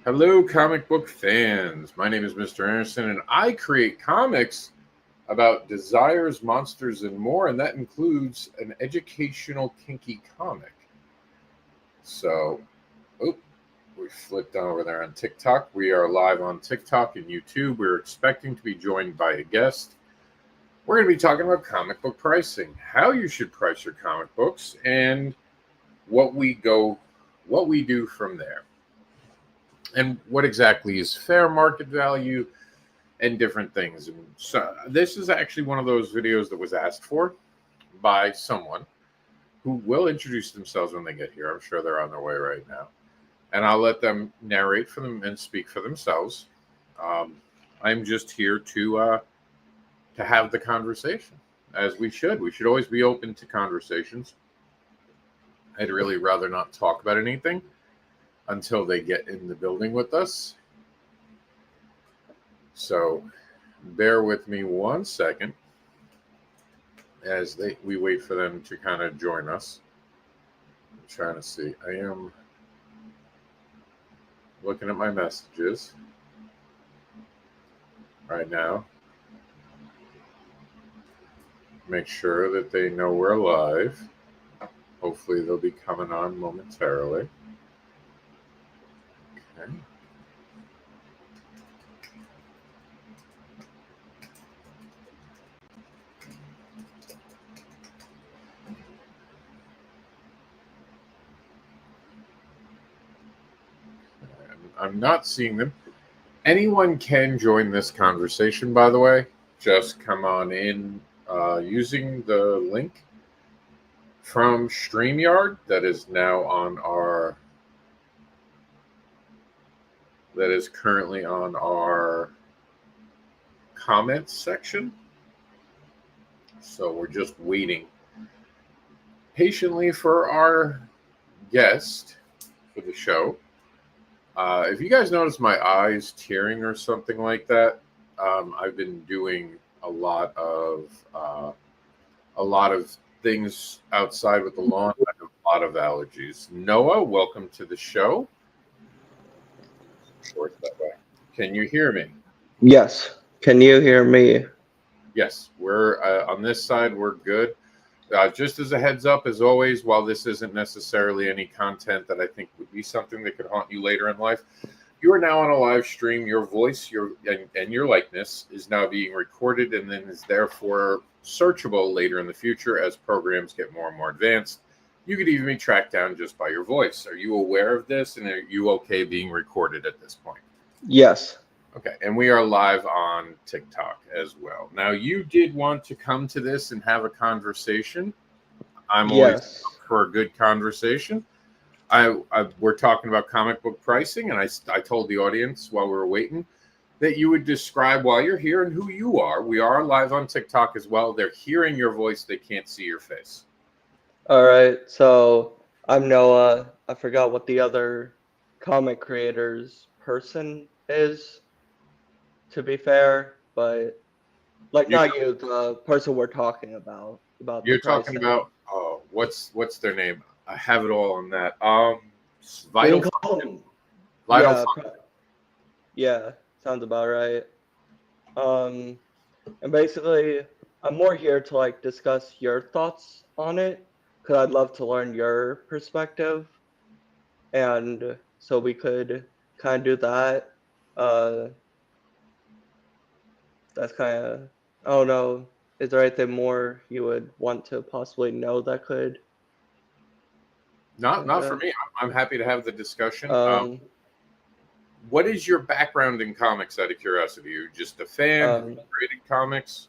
Hello, comic book fans. My name is Mr. Anderson, and I create comics about desires, monsters, and more, and that includes an educational, kinky comic. So, we flipped over there on TikTok. We are live on TikTok and YouTube. We're expecting to be joined by a guest. We're going to be talking about comic book pricing, how you should price your comic books, and what we do from there. And what exactly is fair market value and different things. And so this is actually one of those videos that was asked for by someone who will introduce themselves when they get here. I'm sure they're on their way right now. And I'll let them narrate for them and speak for themselves. I'm just here to have the conversation, as we should. We should always be open to conversations. I'd really rather not talk about anything until they get in the building with us. So bear with me one second as we wait for them to kind of join us. I'm trying to see. I am looking at my messages right now. Make sure that they know we're live. Hopefully they'll be coming on momentarily. Okay. I'm not seeing them. Anyone can join this conversation, by the way. Just come on in using the link from StreamYard that is now on our currently on our comments section. So we're just waiting patiently for our guest for the show. If you guys notice my eyes tearing or something like that, I've been doing a lot of things outside with the lawn. I have a lot of allergies. Noah, welcome to the show. That way. Can you hear me? Yes. Can you hear me? Yes, we're on this side. We're good. Just as a heads up, as always, while this isn't necessarily any content that I think would be something that could haunt you later in life, you are now on a live stream. Your voice, and your likeness is now being recorded and then is therefore searchable later in the future as programs get more and more advanced. You could even be tracked down just by your voice. Are you aware of this, and are you okay being recorded at this point? Yes. Okay, and we are live on TikTok as well. Now, you did want to come to this and have a conversation. I'm always up for a good conversation. We're talking about comic book pricing, and I told the audience while we were waiting that you would describe why you're here and who you are. We are live on TikTok as well. They're hearing your voice. They can't see your face. All right. So I'm Noah. I forgot what the other comic creators person is, to be fair, but not you, the person we're talking about you're talking about what's their name? I have it all on that. Vital Function. Vital Function. Yeah, sounds about right. And basically, I'm more here to discuss your thoughts on it, because I'd love to learn your perspective, and so we could kind of do that. That's kind of, I don't know, is there anything more you would want to possibly know that could? Not for me. I'm happy to have the discussion. What is your background in comics, out of curiosity? Are you just a fan? Have you created comics?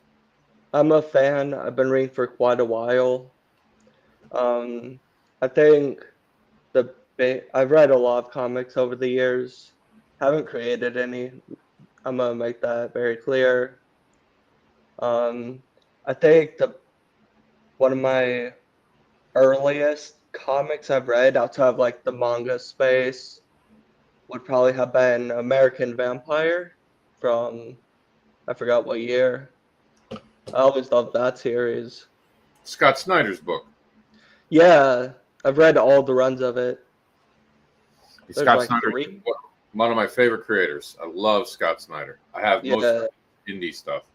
I'm a fan. I've been reading for quite a while. I think I've read a lot of comics over the years. Haven't created any. I'm gonna make that very clear. I think one of my earliest comics I've read outside of the manga space would probably have been American Vampire from, I forgot what year. I always loved that series. Scott Snyder's book. Yeah, I've read all the runs of it. Scott Snyder. One of my favorite creators. I love Scott Snyder. I have most Yeah, indie stuff.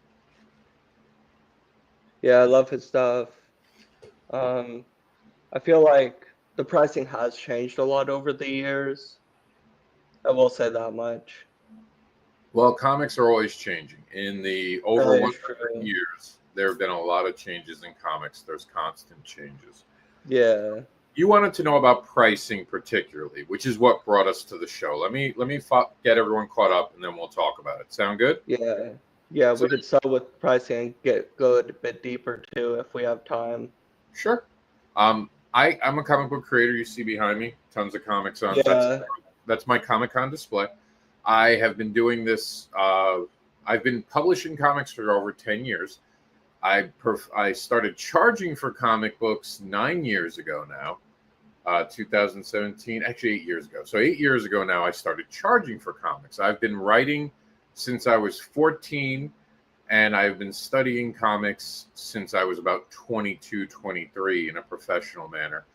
yeah, I love his stuff. Um, I feel like the pricing has changed a lot over the years. I will say that much. Well, comics are always changing. In the over That is 100 true. years, there have been a lot of changes in comics. There's constant changes. Yeah, You wanted to know about pricing particularly, which is what brought us to the show. Let me get everyone caught up, and then we'll talk about it. Sound good? yeah, yeah. So We could start with pricing and get good a bit deeper too if we have time. sure. I'm a comic book creator. You see behind me, tons of comics on. Yeah, That's my Comic Con display. I have been doing this. I've been publishing comics for over 10 years. I started charging for comic books 9 years ago now, 2017, actually 8 years ago. So 8 years ago now, I started charging for comics. I've been writing since I was 14, and I've been studying comics since I was about 22, 23 in a professional manner.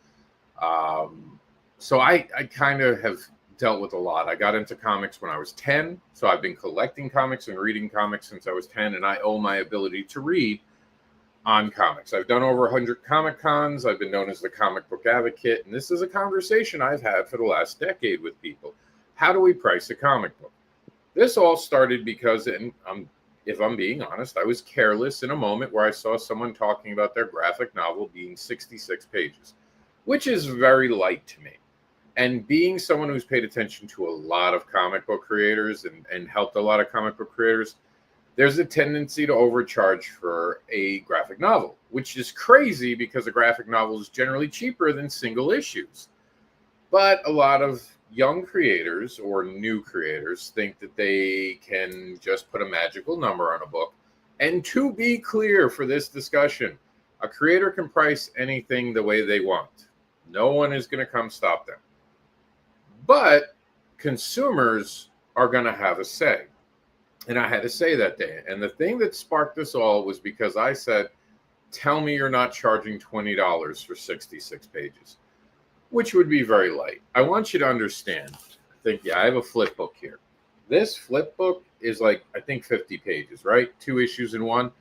So I kind of have dealt with a lot. I got into comics when I was 10, so I've been collecting comics and reading comics since I was 10, and I owe my ability to read on comics. I've done over 100 Comic Cons. I've been known as the comic book advocate, and this is a conversation I've had for the last decade with people. How do we price a comic book? This all started because, if I'm being honest, I was careless in a moment where I saw someone talking about their graphic novel being 66 pages, which is very light to me. And being someone who's paid attention to a lot of comic book creators and helped a lot of comic book creators, there's a tendency to overcharge for a graphic novel, which is crazy because a graphic novel is generally cheaper than single issues. But a lot of young creators or new creators think that they can just put a magical number on a book. And to be clear for this discussion, a creator can price anything the way they want. No one is going to come stop them. But consumers are going to have a say. And I had to say that day. And the thing that sparked this all was because I said, tell me you're not charging $20 for 66 pages, which would be very light. I want you to understand. I have a flip book here. This flip book is like, I think 50 pages, right? 2 issues in one.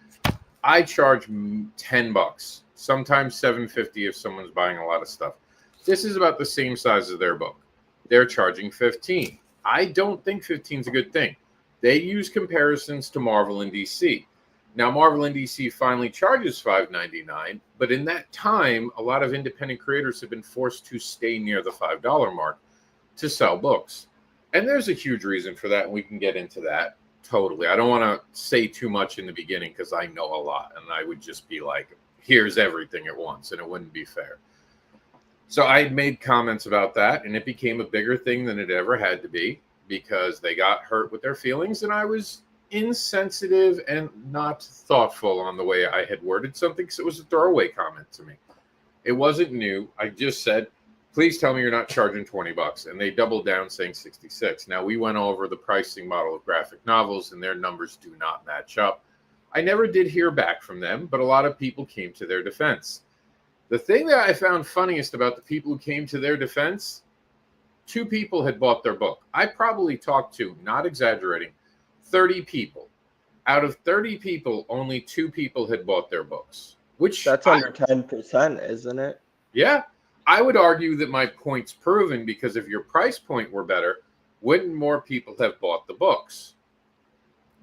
I charge $10, sometimes $7.50 if someone's buying a lot of stuff. This is about the same size as their book. They're charging $15. I don't think 15 is a good thing. They use comparisons to Marvel and DC. Now, Marvel and DC finally charges $5.99, but in that time, a lot of independent creators have been forced to stay near the $5 mark to sell books. And there's a huge reason for that, and we can get into that totally. I don't want to say too much in the beginning because I know a lot, and I would just be like, here's everything at once, and it wouldn't be fair. So I made comments about that, and it became a bigger thing than it ever had to be because they got hurt with their feelings, and I was insensitive and not thoughtful on the way I had worded something because it was a throwaway comment to me. It wasn't new. I just said, please tell me you're not charging $20. And they doubled down saying 66. Now, we went over the pricing model of graphic novels, and their numbers do not match up. I never did hear back from them, but a lot of people came to their defense. The thing that I found funniest about the people who came to their defense, 2 people had bought their book. I probably talked to, not exaggerating, 30 people. Out of 30 people, only 2 people had bought their books. that's under 10%, isn't it? Yeah, I would argue that my point's proven because if your price point were better, wouldn't more people have bought the books?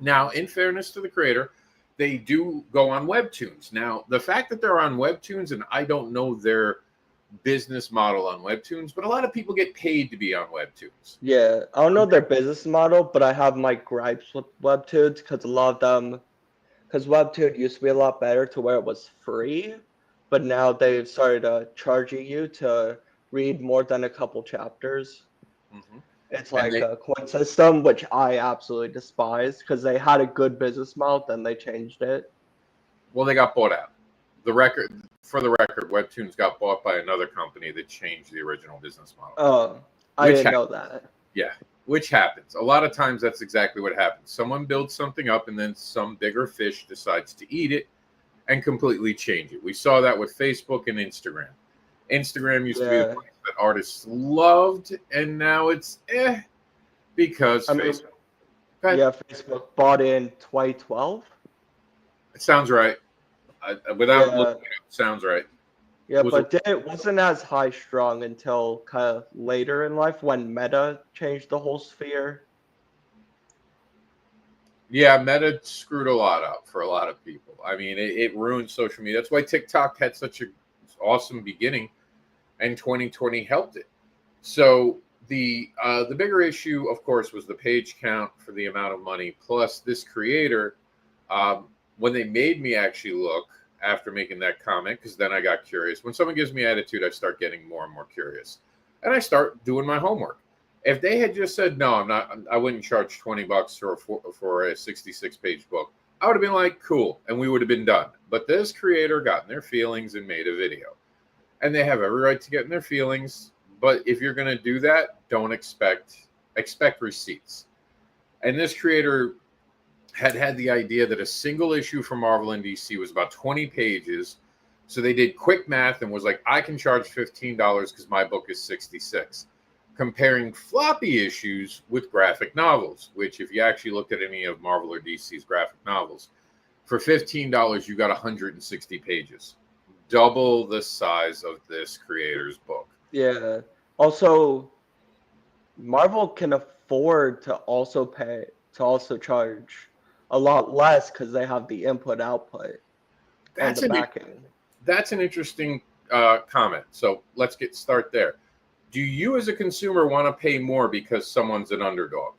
Now, in fairness to the creator, they do go on Webtoons. Now, the fact that they're on Webtoons, and I don't know their business model on Webtoons, but a lot of people get paid to be on Webtoons. Yeah, I don't know their business model, but I have my gripes with Webtoons because a lot of them, because Webtoon used to be a lot better to where it was free, but now they've started charging you to read more than a couple chapters. Mm-hmm. It's like a coin system, which I absolutely despise because they had a good business model, then they changed it. Well, they got bought out. For the record, Webtoons got bought by another company that changed the original business model. Oh, I didn't know that. Yeah, which happens. A lot of times that's exactly what happens. Someone builds something up and then some bigger fish decides to eat it and completely change it. We saw that with Facebook and Instagram. Instagram used to be the place that artists loved, and now it's because I mean, Facebook. Go ahead. yeah, Facebook bought in 2012. It sounds right. Without Yeah, looking it up, sounds right. yeah, It was a, but it wasn't as high strung until kind of later in life when Meta changed the whole sphere. yeah, Meta screwed a lot up for a lot of people. I mean, it ruined social media. That's why TikTok had such an awesome beginning, and 2020 helped it. So the bigger issue, of course, was the page count for the amount of money. Plus, this creator, when they made me actually look after making that comment, because then I got curious. When someone gives me attitude, I start getting more and more curious, and I start doing my homework. If they had just said no, I'm not, I wouldn't charge $20 for a 66-page book. I would have been like, cool, and we would have been done. But this creator got in their feelings and made a video, and they have every right to get in their feelings. But if you're going to do that, don't expect receipts. And this creator had the idea that a single issue from Marvel and DC was about 20 pages. So they did quick math and was like, I can charge $15 because my book is 66. Comparing floppy issues with graphic novels, which if you actually looked at any of Marvel or DC's graphic novels, for $15, you got 160 pages. Double the size of this creator's book. Yeah. Also, Marvel can afford to also charge a lot less because they have the input output and That's the an backing. that's an interesting comment. So let's start there. Do you, as a consumer, want to pay more because someone's an underdog?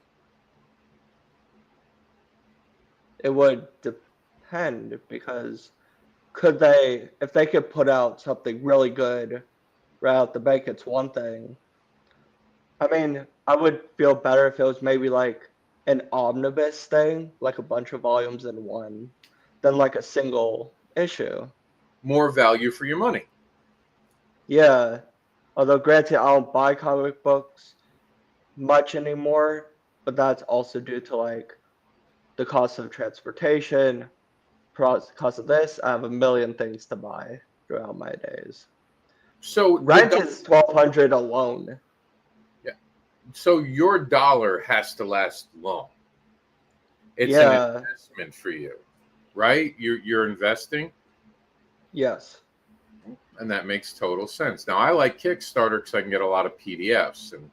It would depend because if they could put out something really good right out the bank, it's one thing. I mean, I would feel better if it was maybe like an omnibus thing, like a bunch of volumes in one, than like a single issue. More value for your money. Yeah. Although granted, I don't buy comic books much anymore, but that's also due to like the cost of transportation, cost of this. I have a million things to buy throughout my days. So Rent is 1,200 alone. yeah. So your dollar has to last long. It's an Yeah. investment for you, right? You're investing, Yes. and that makes total sense. Now I like Kickstarter because I can get a lot of PDFs, and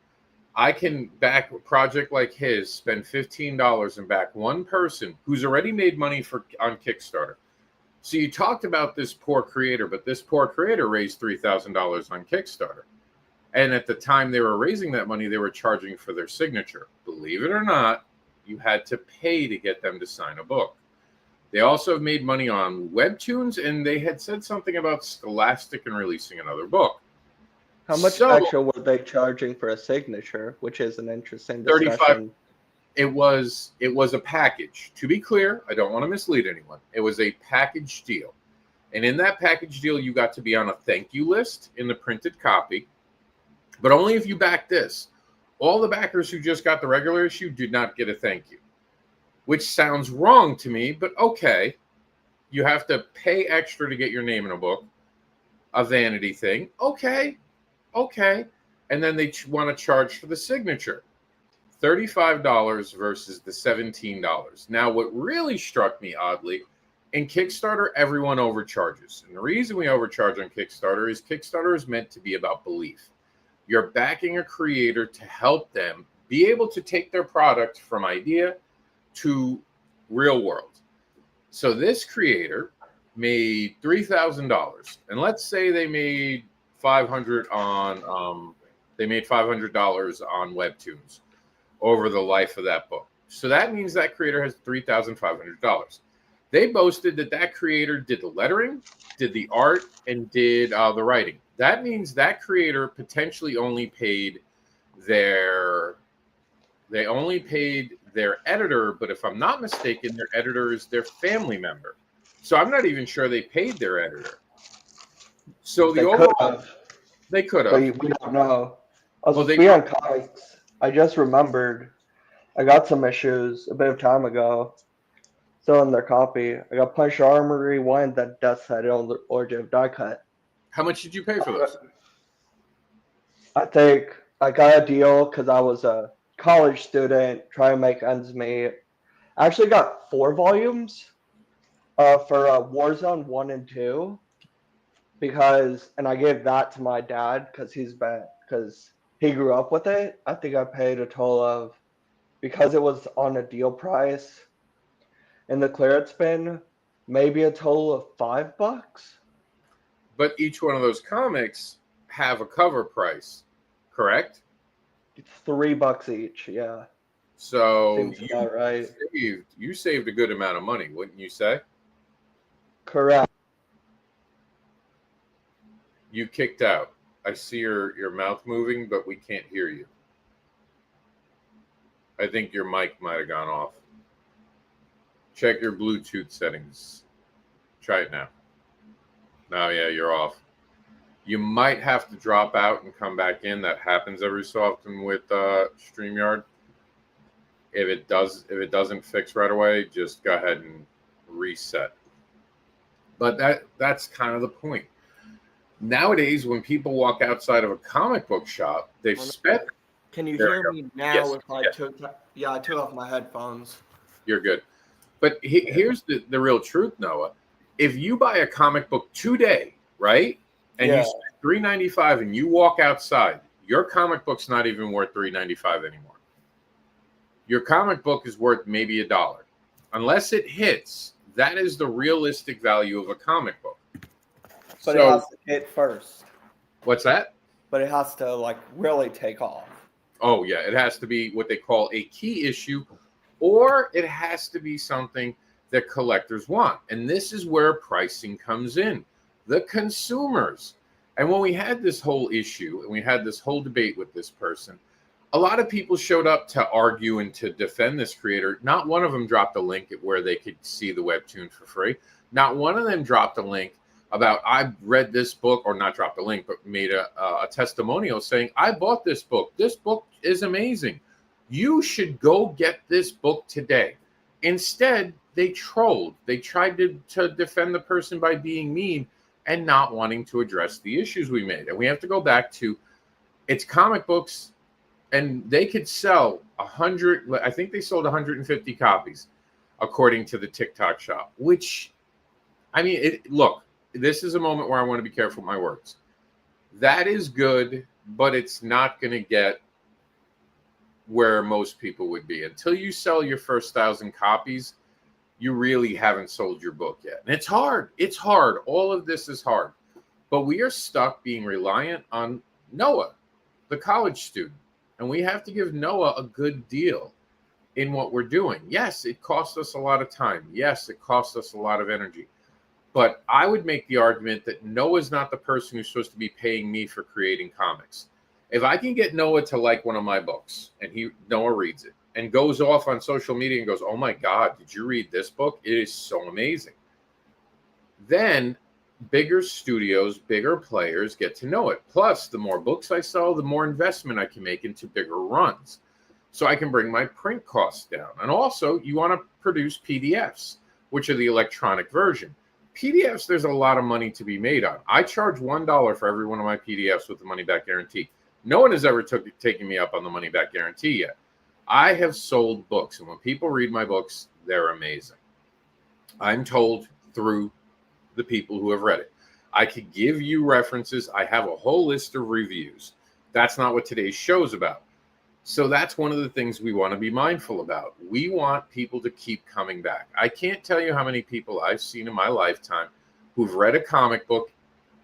I can back a project like his, spend $15 and back one person who's already made money on Kickstarter. So you talked about this poor creator, but this poor creator raised $3,000 on Kickstarter. And at the time they were raising that money, they were charging for their signature. Believe it or not, you had to pay to get them to sign a book. They also have made money on Webtoons, and they had said something about Scholastic and releasing another book. How much So extra were they charging for a signature, which is an interesting 35 discussion. it was a package. To be clear, I don't want to mislead anyone. It was a package deal. And in that package deal, you got to be on a thank you list in the printed copy, but only if you backed this. All the backers who just got the regular issue did not get a thank you, which sounds wrong to me, but okay. You have to pay extra to get your name in a book, a vanity thing. Okay. And then they want to charge for the signature. $35 versus the $17. Now, what really struck me oddly, in Kickstarter, everyone overcharges. And the reason we overcharge on Kickstarter is meant to be about belief. You're backing a creator to help them be able to take their product from idea to real world. So this creator made $3,000, and let's say they made $500 on Webtoons over the life of that book. So that means that creator has $3,500. They boasted that creator did the lettering, did the art, and did the writing. That means that creator potentially only paid their editor, but if I'm not mistaken, their editor is their family member. So I'm not even sure they paid their editor. So They could have, they could but have. we don't know. Also, Well, they speaking on comics, I just remembered I got some issues a bit of time ago. Still in their copy. I got Punisher Armory 1, that Death's Head on the Origin of Die Cut. How much did you pay for those? I think I got a deal because I was college student, trying to make ends meet. I actually got 4 volumes for Warzone 1 and 2 and I gave that to my dad because he grew up with it. I think I paid a total of, because it was on a deal price in the clearance bin, maybe a total of $5. But each one of those comics have a cover price, correct? It's $3 each. Yeah, So seems about right. you saved a good amount of money, wouldn't you say? Correct. You kicked out. I see your mouth moving, but we can't hear you. I think your mic might have gone off. Check your Bluetooth settings. Try it now. No, yeah, you're off. You might have to drop out and come back in. That happens every so often with StreamYard. If it doesn't fix right away, just go ahead and reset. But that's kind of the point. Nowadays, when people walk outside of a comic book shop, they've spent. Can you There hear we me now? Yes, If I yes. I took off my headphones. You're good. But here's the real truth, Noah. If you buy a comic book today, right, and you spend $3.95 and you walk outside, your comic book's not even worth $3.95 anymore. Your comic book is worth maybe $1. Unless it hits, that is the realistic value of a comic book. But it has to hit first. What's that? But it has to like really take off. Oh, yeah. It has to be what they call a key issue, or it has to be something that collectors want. And this is where pricing comes in. The consumers. And when we had this whole issue and we had this whole debate with this person, a lot of people showed up to argue and to defend this creator. Not one of them dropped a link at where they could see the webtoon for free. Not one of them dropped a link about, I read this book, or not dropped a link, but made a testimonial saying, I bought this book. This book is amazing. You should go get this book today. Instead, they trolled. They tried to defend the person by being mean and not wanting to address the issues we made. And we have to go back to, it's comic books, and they could sell 100, I think they sold 150 copies, according to the TikTok shop, which, I mean, look, this is a moment where I want to be careful with my words. That is good, but it's not going to get where most people would be. Until you sell your first 1,000 copies, you really haven't sold your book yet. And it's hard. It's hard. All of this is hard. But we are stuck being reliant on Noah, the college student. And we have to give Noah a good deal in what we're doing. Yes, it costs us a lot of time. Yes, it costs us a lot of energy. But I would make the argument that Noah's not the person who's supposed to be paying me for creating comics. If I can get Noah to like one of my books, and Noah reads it and goes off on social media and goes, oh my God, did you read this book? It is so amazing. Then bigger studios, bigger players get to know it. Plus, the more books I sell, the more investment I can make into bigger runs. So I can bring my print costs down. And also, you want to produce PDFs, which are the electronic version. PDFs, there's a lot of money to be made on. I charge $1 for every one of my PDFs with the money-back guarantee. No one has ever taken me up on the money-back guarantee yet. I have sold books, and when people read my books, they're amazing. I'm told through the people who have read it. I could give you references. I have a whole list of reviews. That's not what today's show is about. So that's one of the things we want to be mindful about. We want people to keep coming back. I can't tell you how many people I've seen in my lifetime who've read a comic book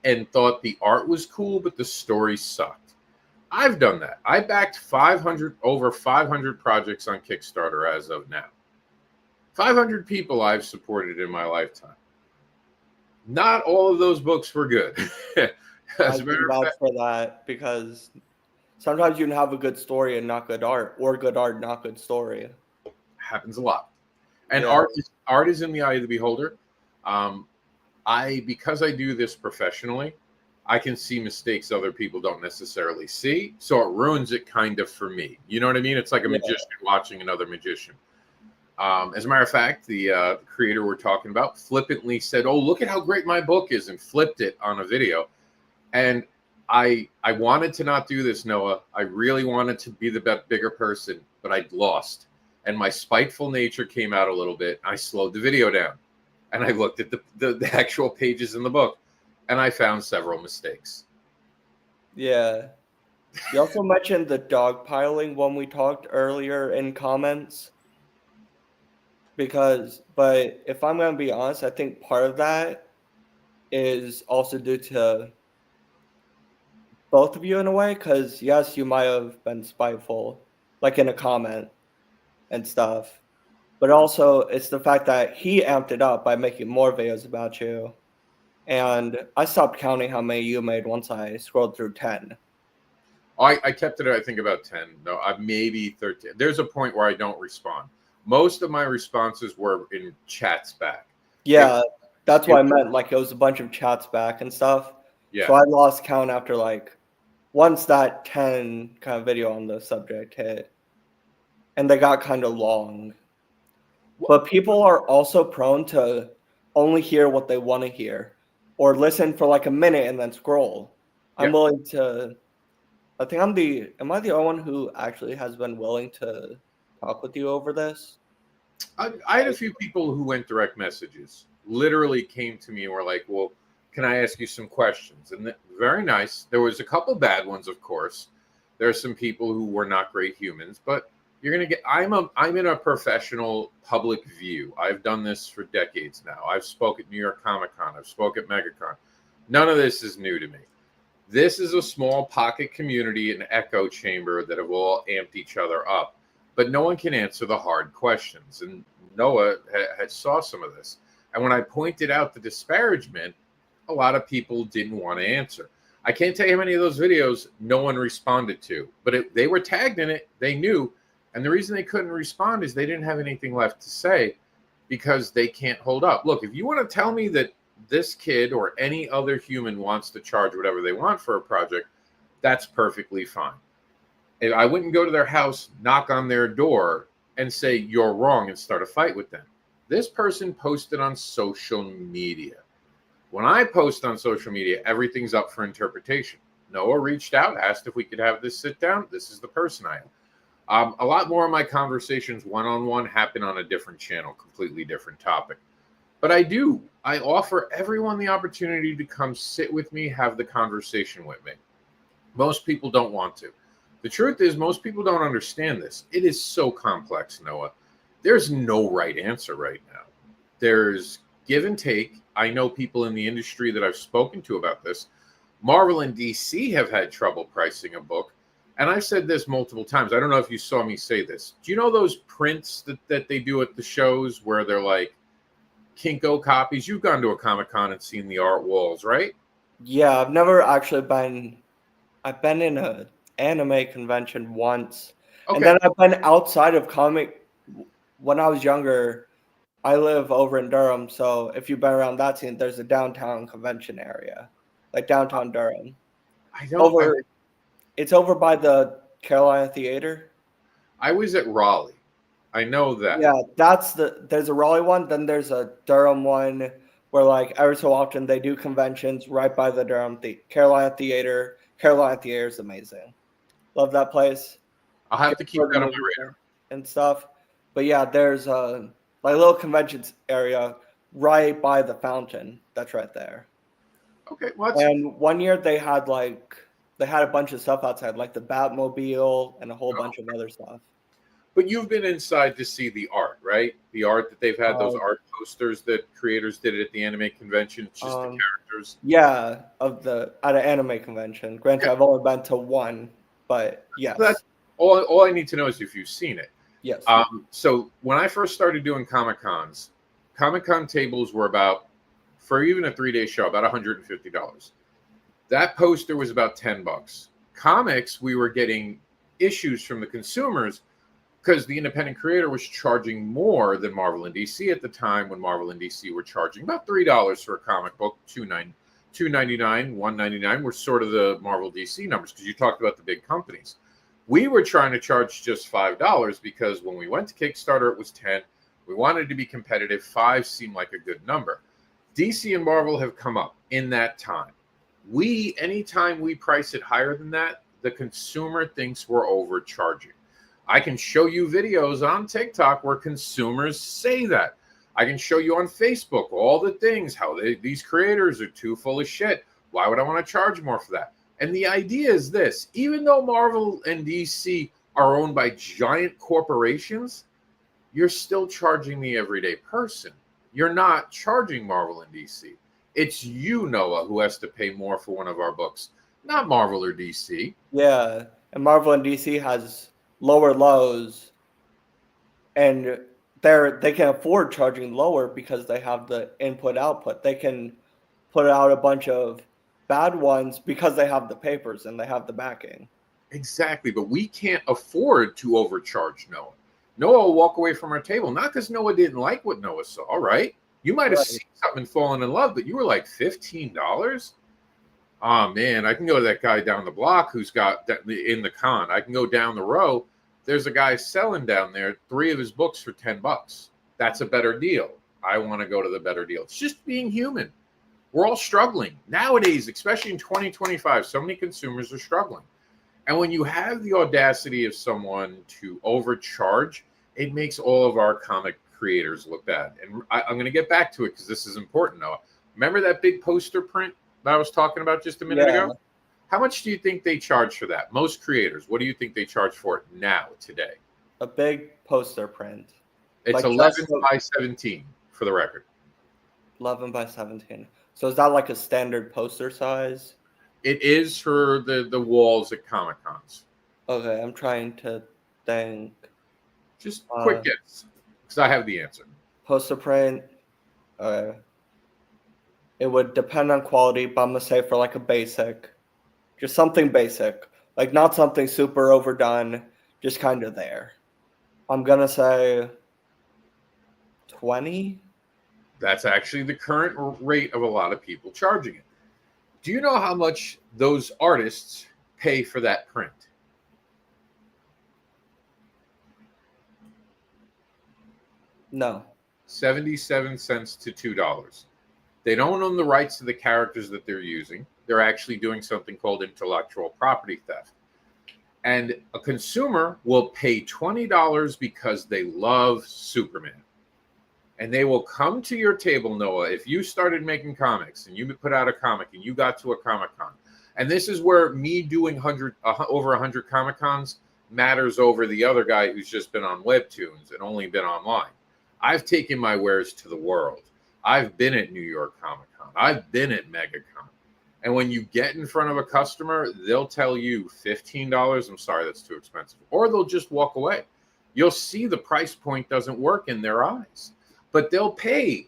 and thought the art was cool, but the story sucked. I've done that. I backed over 500 projects on Kickstarter as of now. 500 people I've supported in my lifetime. Not all of those books were good. I can vouch for that, because sometimes you can have a good story and not good art, or good art, not good story. Happens a lot. And art is in the eye of the beholder. Because I do this professionally, I can see mistakes other people don't necessarily see. So it ruins it kind of for me. You know what I mean? It's like a magician watching another magician. As a matter of fact, the creator we're talking about flippantly said, oh, look at how great my book is, and flipped it on a video. And I wanted to not do this, Noah. I really wanted to be the bigger person, but I'd lost. And my spiteful nature came out a little bit. I slowed the video down and I looked at the actual pages in the book and I found several mistakes. Yeah. You also mentioned the dogpiling when we talked earlier in comments. But if I'm going to be honest, I think part of that is also due to both of you in a way. Because, yes, you might have been spiteful, like in a comment and stuff. But also, it's the fact that he amped it up by making more videos about you. And I stopped counting how many you made once I scrolled through 10. I kept it at, I think, about 10. No, maybe 13. There's a point where I don't respond. Most of my responses were in chats back. Yeah, that's It, what I meant. Like, it was a bunch of chats back and stuff. So yeah. I lost count after, like, once that 10 kind of video on the subject hit. And they got kind of long. But people are also prone to only hear what they want to hear or listen for like a minute and then scroll. I'm Yeah. willing to I think am I the only one who actually has been willing to talk with you over this? I had a few people who went direct messages, literally came to me and were like, well, can I ask you some questions? And very nice. There was a couple bad ones, of course. There are some people who were not great humans, but you're gonna get. I'm in a professional public view. I've done this for decades now. I've spoke at New York Comic Con. I've spoke at MegaCon. None of this is new to me. This is a small pocket community, an echo chamber that have all amped each other up, but no one can answer the hard questions. And Noah had saw some of this. And when I pointed out the disparagement, a lot of people didn't want to answer. I can't tell you how many of those videos no one responded to, but they were tagged in it. They knew. And the reason they couldn't respond is they didn't have anything left to say because they can't hold up. Look, if you want to tell me that this kid or any other human wants to charge whatever they want for a project, that's perfectly fine. And I wouldn't go to their house, knock on their door, and say you're wrong and start a fight with them. This person posted on social media. When I post on social media, everything's up for interpretation. Noah reached out, asked if we could have this sit down. This is the person I am. A lot more of my conversations one-on-one happen on a different channel, completely different topic. But I offer everyone the opportunity to come sit with me, have the conversation with me. Most people don't want to. The truth is, most people don't understand this. It is so complex, Noah. There's no right answer right now. There's give and take. I know people in the industry that I've spoken to about this. Marvel and DC have had trouble pricing a book. And I've said this multiple times. I don't know if you saw me say this. Do you know those prints that they do at the shows where they're like Kinko copies? You've gone to a Comic-Con and seen the art walls, right? Yeah, I've never actually been. I've been in a anime convention once, and Okay. then I've been outside of comic. When I was younger, I live over in Durham, so if you've been around that scene, there's a downtown convention area, like downtown Durham. I don't. It's over by the Carolina Theater. I was at Raleigh. I know that. Yeah, there's a Raleigh one, then there's a Durham one where like every so often they do conventions right by the Carolina Theater. Carolina Theater is amazing. Love that place. I'll have Good to keep that on my radar. and stuff. But yeah, there's a like little conventions area right by the fountain. That's right there. Okay, well, And one year they had a bunch of stuff outside, like the Batmobile and a whole bunch of other stuff. but you've been inside to see the art, right? The art that they've had, those art posters that creators did at the anime convention. It's just the characters. Yeah, at an anime convention. Granted, okay. I've only been to one, but yes. So that's all I need to know is if you've seen it. Yes. So when I first started doing Comic-Cons, Comic-Con tables were about, for even a 3-day show, about $150. That poster was about $10. Comics, we were getting issues from the consumers because the independent creator was charging more than Marvel and DC at the time, when Marvel and DC were charging about $3 for a comic book, $2.99, $1.99 were sort of the Marvel DC numbers because you talked about the big companies. We were trying to charge just $5 because when we went to Kickstarter, it was 10. We wanted to be competitive. 5 seemed like a good number. DC and Marvel have come up in that time. Anytime we price it higher than that, the consumer thinks we're overcharging. I can show you videos on TikTok where consumers say that. I can show you on Facebook all the things, how these creators are too full of shit. Why would I want to charge more for that? And the idea is this: even though Marvel and DC are owned by giant corporations, you're still charging the everyday person. You're not charging Marvel and DC. It's you, Noah, who has to pay more for one of our books, not Marvel or DC. Yeah, and Marvel and DC has lower lows, and they can afford charging lower because they have the input output. They can put out a bunch of bad ones because they have the papers and they have the backing. Exactly, but we can't afford to overcharge Noah. Noah will walk away from our table, not because Noah didn't like what Noah saw, right? You might have seen something and fallen in love, but you were like, $15? Oh, man, I can go to that guy down the block who's got that in the con. I can go down the row. There's a guy selling down there 3 of his books for $10. That's a better deal. I want to go to the better deal. It's just being human. We're all struggling. Nowadays, especially in 2025, so many consumers are struggling. And when you have the audacity of someone to overcharge, it makes all of our comic creators look bad. And I'm going to get back to it because this is important, Noah. Remember that big poster print that I was talking about just a minute ago? How much do you think they charge for that? Most creators, what do you think they charge for it now, today? A big poster print. It's like 11 by 17, for the record. 11 by 17. So is that like a standard poster size? It is for the walls at Comic Cons. Okay, I'm trying to think. Just quick guess, because I have the answer. Poster print. It would depend on quality, but I'm gonna say for like a basic, just something basic, like not something super overdone, just kind of there. I'm gonna say 20. That's actually the current rate of a lot of people charging it. Do you know how much those artists pay for that print? No. 77 cents to $2. They don't own the rights to the characters that they're using. They're actually doing something called intellectual property theft. And a consumer will pay $20 because they love Superman. And they will come to your table, Noah, if you started making comics and you put out a comic and you got to a Comic-Con. And this is where me doing over 100 Comic-Cons matters over the other guy who's just been on Webtoons and only been online. I've taken my wares to the world. I've been at New York Comic-Con. I've been at MegaCon. And when you get in front of a customer, they'll tell you $15. I'm sorry, that's too expensive. Or they'll just walk away. You'll see the price point doesn't work in their eyes. But they'll pay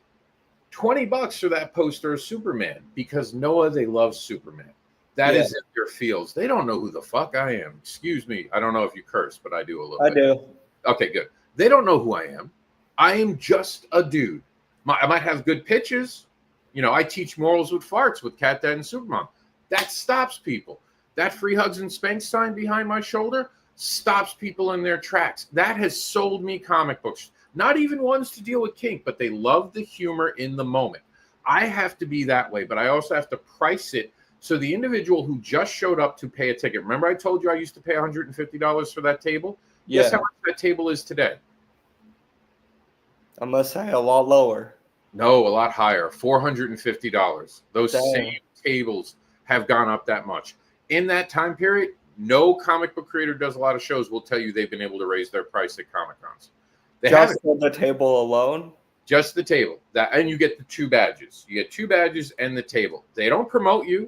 $20 for that poster of Superman because Noah, they love Superman. That is in their fields. They don't know who the fuck I am. Excuse me. I don't know if you curse, but I do a little bit. I do. Okay, good. They don't know who I am. I am just a dude. I might have good pitches. You know, I teach morals with farts with Cat Dad and Supermom. That stops people. That free hugs and spank sign behind my shoulder stops people in their tracks. That has sold me comic books. Not even ones to deal with kink, but they love the humor in the moment. I have to be that way, but I also have to price it so the individual who just showed up to pay a ticket. Remember I told you I used to pay $150 for that table? Yeah. Guess how much that table is today? I'm going to say a lot lower. No, a lot higher. $450. Those same tables have gone up that much. In that time period, no comic book creator does a lot of shows will tell you they've been able to raise their price at Comic-Cons. Just for the table alone? Just the table. And you get the 2 badges. You get 2 badges and the table. They don't promote you.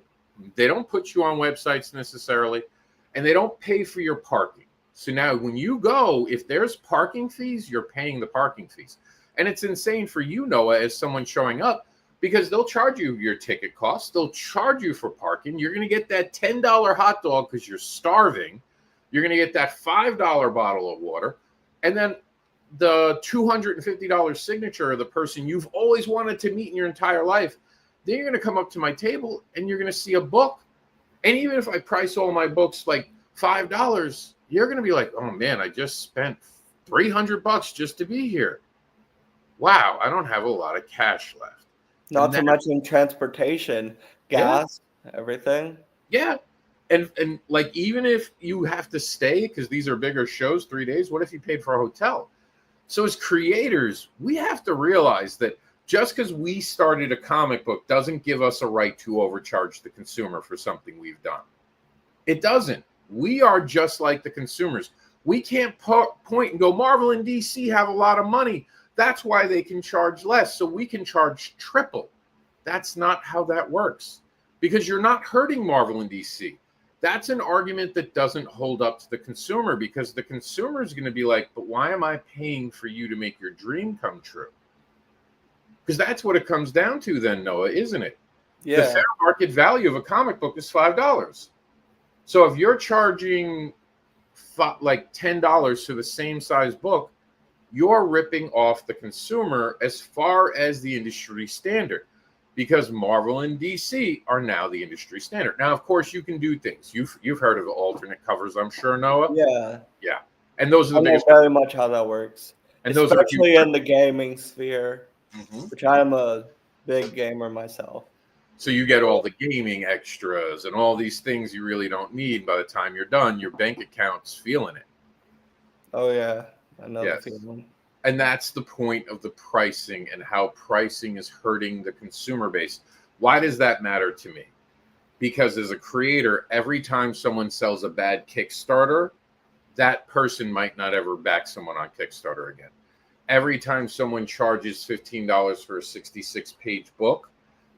They don't put you on websites necessarily. And they don't pay for your parking. So now when you go, if there's parking fees, you're paying the parking fees. And it's insane for you, Noah, as someone showing up, because they'll charge you your ticket costs. They'll charge you for parking. You're going to get that $10 hot dog because you're starving. You're going to get that $5 bottle of water. And then the $250 signature of the person you've always wanted to meet in your entire life. Then you're going to come up to my table and you're going to see a book. And even if I price all my books like $5, you're going to be like, oh man, I just spent $300 just to be here. Wow, I don't have a lot of cash left. Not so much in transportation, gas. everything. Yeah. And like, even if you have to stay, because these are bigger shows, 3 days, what if you paid for a hotel? So as creators, we have to realize that just because we started a comic book doesn't give us a right to overcharge the consumer for something we've done. It doesn't. We are just like the consumers. We can't point and go, Marvel and DC have a lot of money. That's why they can charge less. So we can charge triple. That's not how that works, because you're not hurting Marvel and DC. That's an argument that doesn't hold up to the consumer, because the consumer is going to be like, but why am I paying for you to make your dream come true? Because that's what it comes down to then, Noah, isn't it? Yeah. The fair market value of a comic book is $5. So if you're charging like $10 for the same size book, you're ripping off the consumer as far as the industry standard, because Marvel and DC are now the industry standard. Now, of course, you can do things. You've heard of alternate covers, I'm sure, Noah. Yeah. And those are the I know biggest. very much how that works, And especially in the gaming sphere, Mhm. which I'm a big gamer myself. So you get all the gaming extras and all these things you really don't need. By the time you're done, your bank account's feeling it. Oh yeah, I know Yes. the feeling. And that's the point of the pricing and how pricing is hurting the consumer base. Why does that matter to me? Because as a creator, every time someone sells a bad Kickstarter, that person might not ever back someone on Kickstarter again. Every time someone charges $15 for a 66-page book,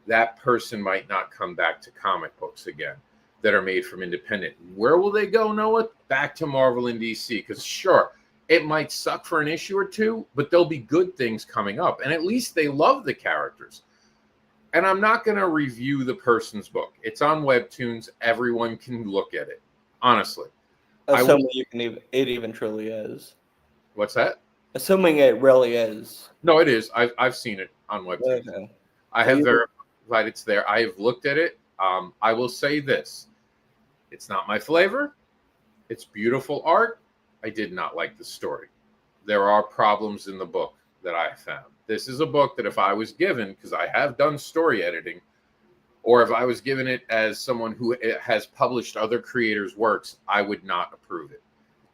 that person might not come back to comic books again that are made from independent. Where will they go, Noah? Back to Marvel and DC. Because sure, it might suck for an issue or two, but there'll be good things coming up. And at least they love the characters. And I'm not going to review the person's book. It's on Webtoons. Everyone can look at it. Honestly. Assuming it even truly is. What's that? Assuming it really is. No, it is. I've seen it on Webtoons. Okay. I have verified it's there. I have looked at it. I will say this. It's not my flavor. It's beautiful art. I did not like the story. There are problems in the book that I found. This is a book that if I was given, because I have done story editing, or if I was given it as someone who has published other creators' works, I would not approve it.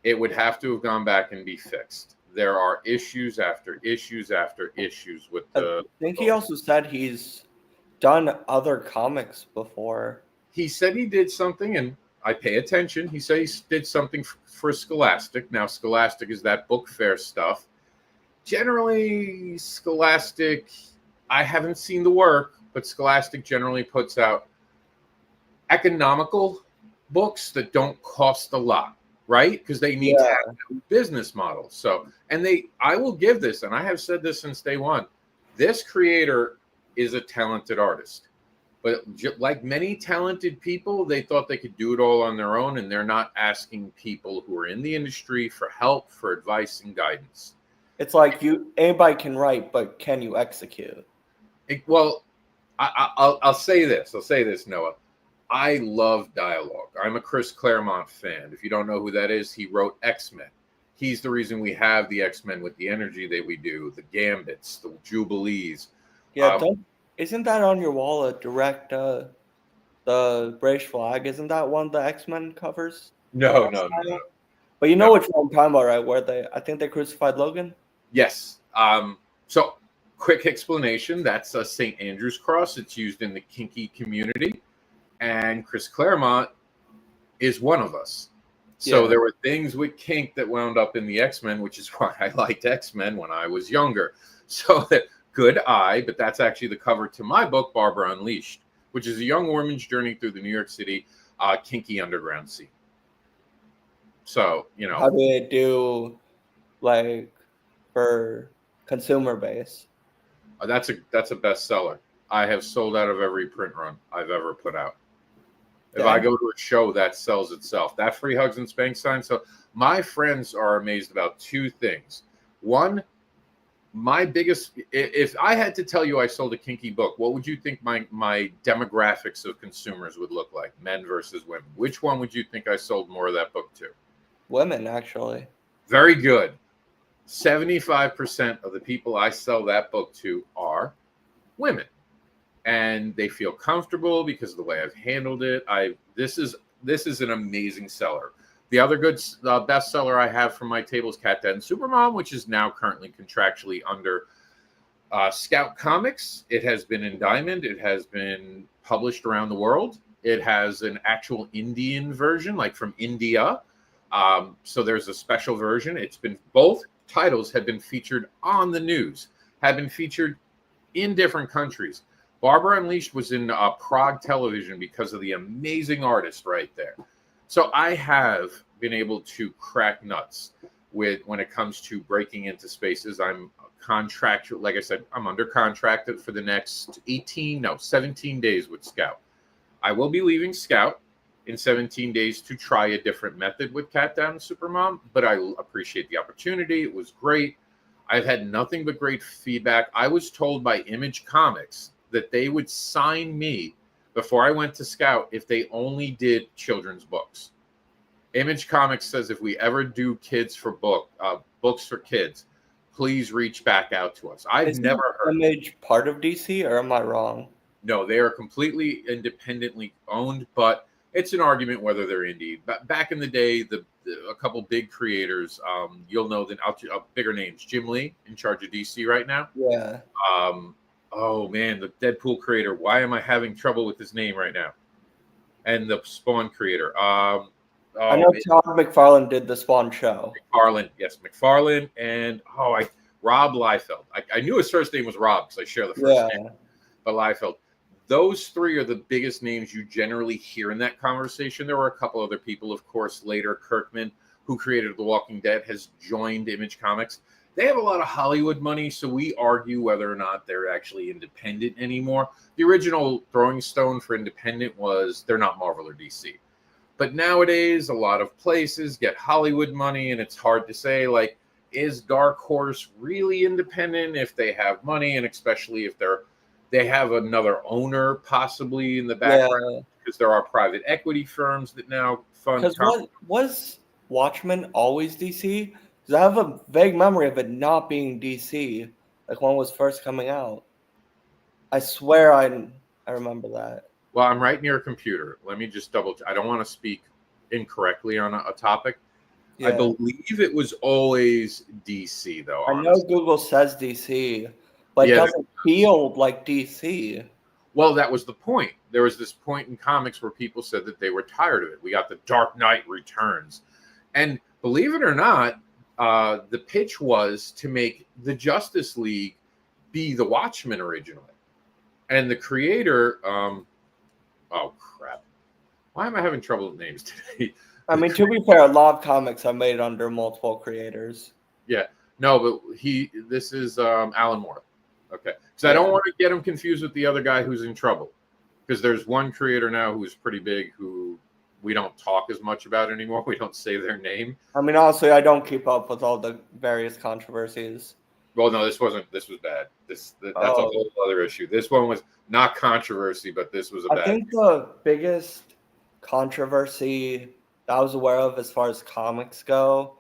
It would have to have gone back and be fixed. There are issues after issues after issues with the. I think he also said he's done other comics before. He said he did something, and I pay attention. He said he did something for Scholastic. Now, Scholastic is that book fair stuff. Generally, Scholastic, I haven't seen the work, but Scholastic generally puts out economical books that don't cost a lot, right? Because they need to have a business model. So, and I will give this, and I have said this since day one, this creator is a talented artist. But like many talented people, they thought they could do it all on their own, and they're not asking people who are in the industry for help, for advice, and guidance. It's like anybody can write, but can you execute? I'll say this. I'll say this, Noah. I love dialogue. I'm a Chris Claremont fan. If you don't know who that is, he wrote X-Men. He's the reason we have the X-Men with the energy that we do, the Gambits, the Jubilees. Yeah, isn't that on your wall a direct the British flag? Isn't that one of the X-Men covers? No. But you know which one I'm talking about, right? Where I think they crucified Logan? Yes. So quick explanation. That's a St. Andrew's cross. It's used in the kinky community. And Chris Claremont is one of us. So there were things with kink that wound up in the X-Men, which is why I liked X-Men when I was younger. So good eye, but that's actually the cover to my book, Barbara Unleashed, which is a young woman's journey through the New York City kinky underground scene. So, how do they do, like, for consumer base? That's a bestseller. I have sold out of every print run I've ever put out. If I go to a show, that sells itself. That free hugs and spank sign. So my friends are amazed about two things. One, if I had to tell you I sold a kinky book, what would you think my demographics of consumers would look like? Men versus women. Which one would you think I sold more of that book to? Women, actually. Very good. 75% of the people I sell that book to are women. and they feel comfortable because of the way I've handled it. This is an amazing seller. The other good bestseller I have from my table is Cat Dad and Supermom, which is now currently contractually under Scout Comics. It has been in Diamond. It has been published around the world. It has an actual Indian version, like from India. So there's a special version. It's been, both titles have been featured on the news, have been featured in different countries. Barbara Unleashed was in Prague television because of the amazing artist right there. So I have been able to crack nuts with when it comes to breaking into spaces. I'm contract, like I said, I'm under contract for the next 17 days with Scout. I will be leaving Scout in 17 days to try a different method with Cat Dad and Supermom, but I appreciate the opportunity. It was great. I've had nothing but great feedback. I was told by Image Comics that they would sign me before I went to Scout if they only did children's books. Image Comics says if we ever do kids for books for kids, please reach back out to us. I've never heard. Image part of DC, or am I wrong? No, they are completely independently owned, but it's an argument whether they're indie. Back in the day, a couple big creators, you'll know them, bigger names. Jim Lee, in charge of DC right now. Yeah. Oh man, the Deadpool creator. Why am I having trouble with his name right now? And the Spawn creator. I know Todd McFarlane did the Spawn show. McFarlane, yes, McFarlane, and Rob Liefeld. I knew his first name was Rob because I share the first name. But Liefeld. Those three are the biggest names you generally hear in that conversation. There were a couple other people, of course. Later, Kirkman, who created The Walking Dead, has joined Image Comics. They have a lot of Hollywood money, so we argue whether or not they're actually independent anymore. The original throwing stone for independent was they're not Marvel or DC. But nowadays, a lot of places get Hollywood money, and it's hard to say, like, is Dark Horse really independent if they have money, and especially if they have another owner possibly in the background, because there are private equity firms that now fund. Because was Watchmen always DC? Because I have a vague memory of it not being DC, like when it was first coming out. I swear I remember that. Well, I'm right near a computer. Let me just double check. I don't want to speak incorrectly on a topic. Yeah. I believe it was always DC, though. I know Google says DC, but it doesn't feel like DC. Well, that was the point. There was this point in comics where people said that they were tired of it. We got the Dark Knight Returns. And believe it or not, the pitch was to make the Justice League be the Watchmen originally. And the creator, oh, crap. Why am I having trouble with names today? I mean, to be fair, a lot of comics are made under multiple creators. Yeah. No, but this is Alan Moore. Okay. Because I don't want to get him confused with the other guy who's in trouble. Because there's one creator now who's pretty big who we don't talk as much about anymore. We don't say their name. I mean, honestly, I don't keep up with all the various controversies. Well, no, this was bad. That's a whole other issue. This one was not controversy, but this was a bad. I think the biggest controversy that I was aware of as far as comics go,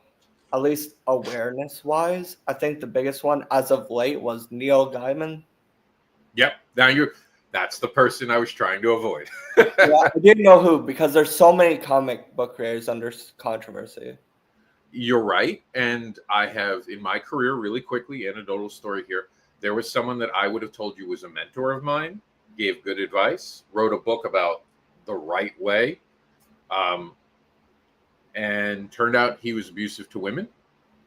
at least awareness-wise, I think the biggest one as of late was Neil Gaiman. Yep. Now that's the person I was trying to avoid. Yeah, I didn't know who, because there's so many comic book creators under controversy. You're right. And I have, in my career, really quickly, anecdotal story here, there was someone that I would have told you was a mentor of mine, gave good advice, wrote a book about the right way, and turned out he was abusive to women.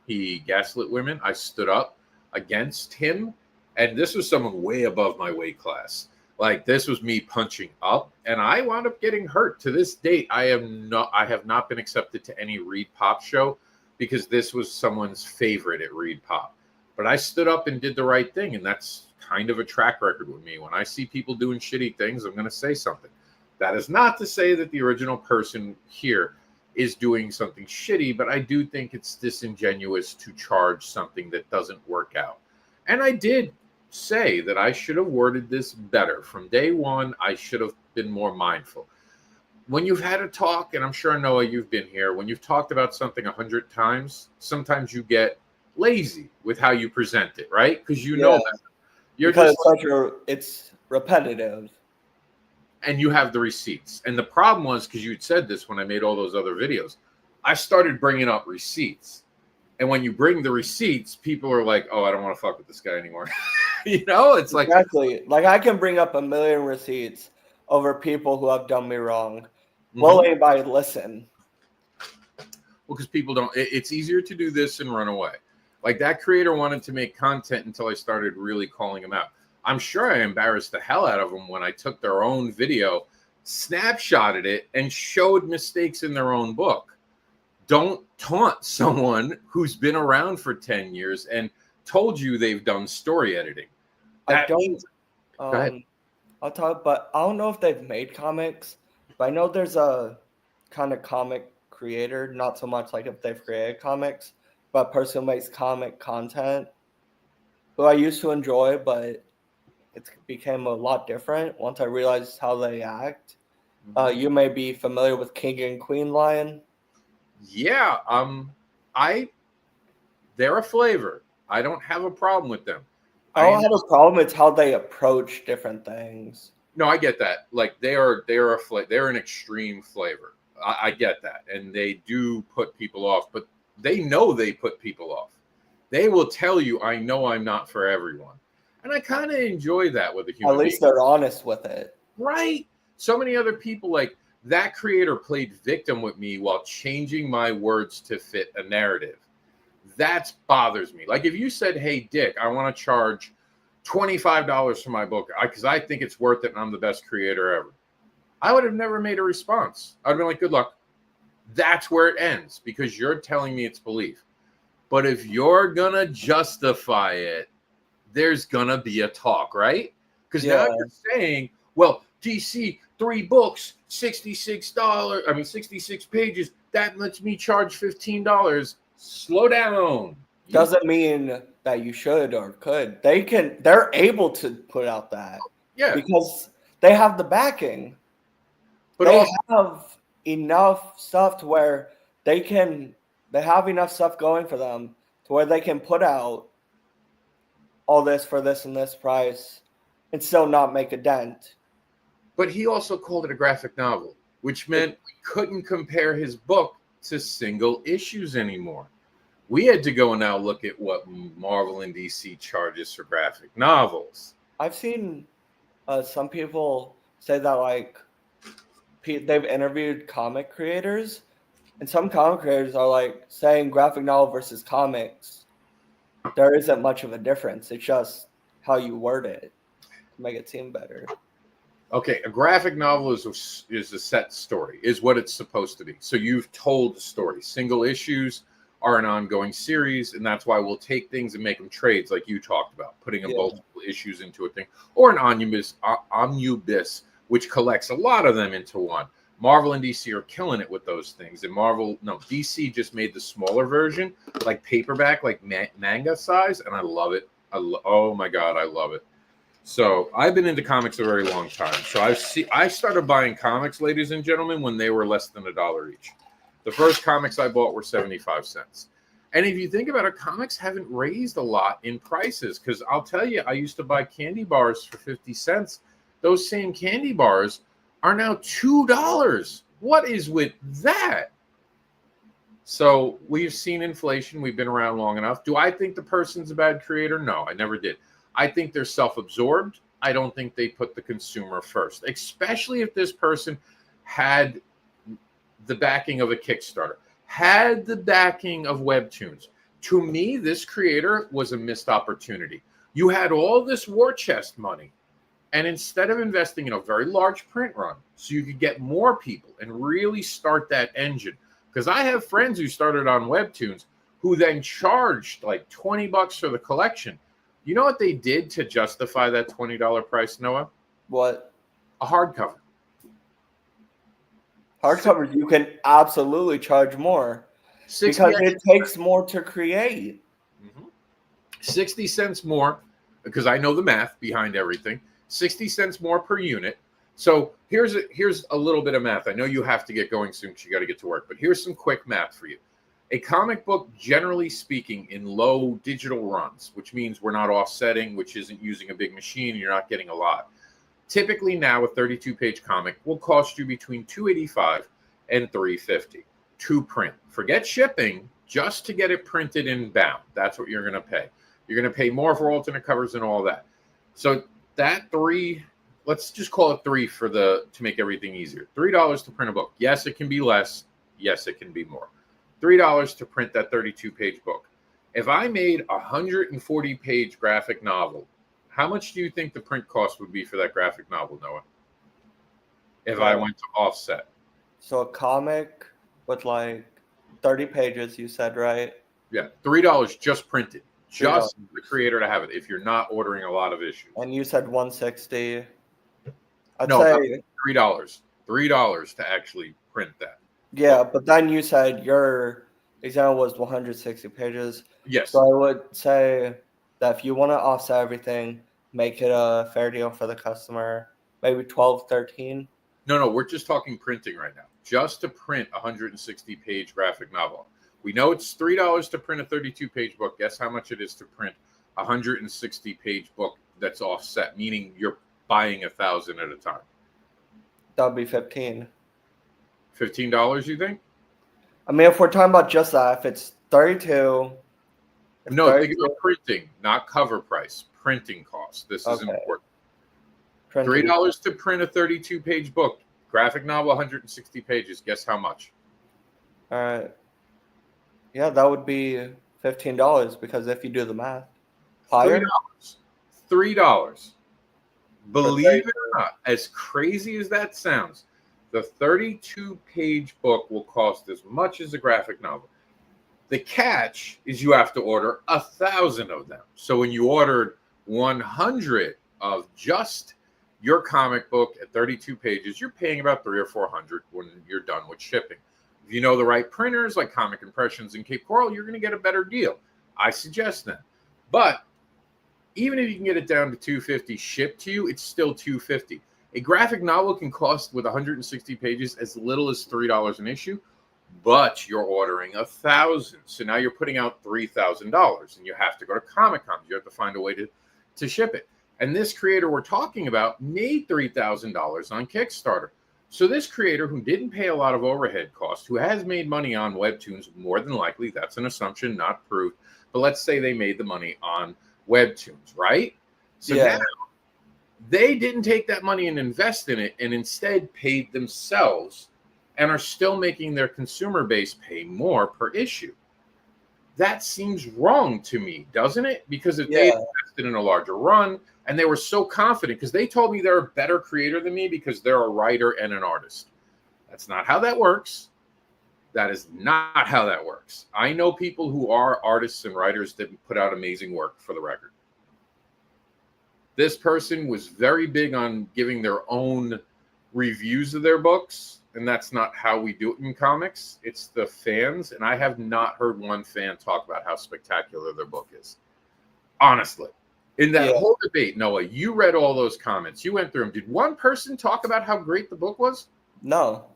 He gaslit women. I stood up against him. And this was someone way above my weight class. Like, this was me punching up, and I wound up getting hurt. To this date, I have not been accepted to any Reed Pop show because this was someone's favorite at Reed Pop. But I stood up and did the right thing, and that's kind of a track record with me. When I see people doing shitty things, I'm going to say something. That is not to say that the original person here is doing something shitty, but I do think it's disingenuous to charge something that doesn't work out. And I did say that I should have worded this better. From day one, I should have been more mindful. When you've had a talk, and I'm sure, Noah, you've been here, when you've talked about something 100 times, sometimes you get lazy with how you present it, right? Because you know that. Because it's repetitive. And you have the receipts. And the problem was, because you'd said this when I made all those other videos, I started bringing up receipts. And when you bring the receipts, people are like, oh, I don't want to fuck with this guy anymore. It's like, Exactly. Like I can bring up a million receipts over people who have done me wrong. Will mhm. anybody listen? Well, because people don't, it's easier to do this and run away. Like that creator wanted to make content until I started really calling him out. I'm sure I embarrassed the hell out of them when I took their own video, snapshotted it, and showed mistakes in their own book. Don't taunt someone who's been around for 10 years and told you they've done story editing. I That don't. means, go ahead. I'll talk, but I don't know if they've made comics. But I know there's a kind of comic creator, not so much like if they've created comics, but a person who makes comic content who I used to enjoy, but it became a lot different once I realized how they act. You may be familiar with King and Queen Lion. Yeah, they're a flavor. I don't have a problem with them. I don't have a problem. It's how they approach different things. No, I get that. Like they're an extreme flavor. I get that, and they do put people off, but they know they put people off. They will tell you, "I know I'm not for everyone," and I kind of enjoy that with a human. At least they're honest with it, right? So many other people like that creator played victim with me while changing my words to fit a narrative. That bothers me. Like if you said, "Hey, Dick, I want to charge $25 for my book because I think it's worth it and I'm the best creator ever," I would have never made a response. I'd been like, good luck. That's where it ends because you're telling me it's belief. But if you're going to justify it, there's going to be a talk, right? Because now you're saying, well, DC, 3 books, $66, 66 pages. That lets me charge $15. Slow down. Doesn't mean that you should or could. They're able to put out that. Yeah. Because they have the backing. But they have enough stuff to where they have enough stuff going for them to where they can put out all this for this and this price and still not make a dent. But he also called it a graphic novel, which meant we couldn't compare his book to single issues anymore. We had to go and now look at what Marvel and DC charges for graphic novels. I've seen some people say that like they've interviewed comic creators, and some comic creators are like saying graphic novel versus comics. There isn't much of a difference. It's just how you word it to make it seem better. Okay, a graphic novel is a set story, is what it's supposed to be. So you've told the story. Single issues are an ongoing series, and that's why we'll take things and make them trades like you talked about, putting multiple issues into a thing, or an omnibus, which collects a lot of them into one. Marvel and DC are killing it with those things. And DC just made the smaller version, like paperback, like manga size, and I love it. Oh my God, I love it. So I've been into comics a very long time. So I started buying comics, ladies and gentlemen, when they were less than $1 each. The first comics I bought were 75 cents. And if you think about it, comics haven't raised a lot in prices, because I'll tell you, I used to buy candy bars for 50 cents. Those same candy bars are now $2. What is with that? So we've seen inflation. We've been around long enough. Do I think the person's a bad creator? No, I never did. I think they're self-absorbed. I don't think they put the consumer first, especially if this person had the backing of a Kickstarter, had the backing of Webtoons. To me, this creator was a missed opportunity. You had all this war chest money, and instead of investing in a very large print run so you could get more people and really start that engine, because I have friends who started on Webtoons who then charged like $20 for the collection. You know what they did to justify that $20 price, Noah? What? A hardcover. Hardcovers, you can absolutely charge more because it takes more to create. 60 cents more, because I know the math behind everything. 60 cents more per unit. So here's a little bit of math. I know you have to get going soon because you got to get to work, but here's some quick math for you. A comic book, generally speaking, in low digital runs, which means we're not offsetting, which isn't using a big machine, you're not getting a lot. Typically now a 32-page comic will cost you between $285 and $350 to print. Forget shipping, just to get it printed and bound. That's what you're going to pay. You're going to pay more for alternate covers and all that. So that let's just call it $3 to make everything easier. $3 to print a book. Yes, it can be less. Yes, it can be more. $3 to print that 32-page book. If I made a 140-page graphic novel, how much do you think the print cost would be for that graphic novel, Noah? If I went to offset. So a comic with like 30 pages, you said, right? Yeah, $3 just printed. Just the creator to have it if you're not ordering a lot of issues. And you said 160. I'd No, say $3. $3 to actually print that. Yeah, but then you said your example was 160 pages. Yes. So I would say that if you want to offset everything, make it a fair deal for the customer, maybe 12, 13. No, we're just talking printing right now. Just to print a 160-page graphic novel. We know it's $3 to print a 32-page book. Guess how much it is to print a 160-page book that's offset, meaning you're buying 1,000 at a time. That would be 15. $15, you think? I mean, if we're talking about just that, if it's 32. No, 32, think about printing, not cover price. Printing costs. This is important. $3 to print a 32-page book. Graphic novel, 160 pages. Guess how much? All right. Yeah, that would be $15 because if you do the math. Higher? $3. Believe it or not, as crazy as that sounds, the 32-page book will cost as much as a graphic novel. The catch is you have to order 1,000 of them. So when you ordered 100 of just your comic book at 32 pages, you're paying about $300 or $400 when you're done with shipping. If you know the right printers like Comic Impressions and Cape Coral, you're going to get a better deal. I suggest that. But even if you can get it down to $250 shipped to you, it's still $250. A graphic novel can cost with 160 pages as little as $3 an issue, but you're ordering 1,000. So now you're putting out $3,000 and you have to go to Comic-Con. You have to find a way to ship it. And this creator we're talking about made $3,000 on Kickstarter. So this creator who didn't pay a lot of overhead costs, who has made money on Webtoons, more than likely, that's an assumption, not proved, but let's say they made the money on Webtoons, right? So now they didn't take that money and invest in it and instead paid themselves and are still making their consumer base pay more per issue. That seems wrong to me, doesn't it? Because if they invested in a larger run and they were so confident, because they told me they're a better creator than me because they're a writer and an artist. That's not how that works. That is not how that works. I know people who are artists and writers that put out amazing work, for the record. This person was very big on giving their own reviews of their books, and that's not how we do it in comics. It's the fans, and I have not heard one fan talk about how spectacular their book is. Honestly. In that whole debate, Noah, you read all those comments. You went through them. Did one person talk about how great the book was? No.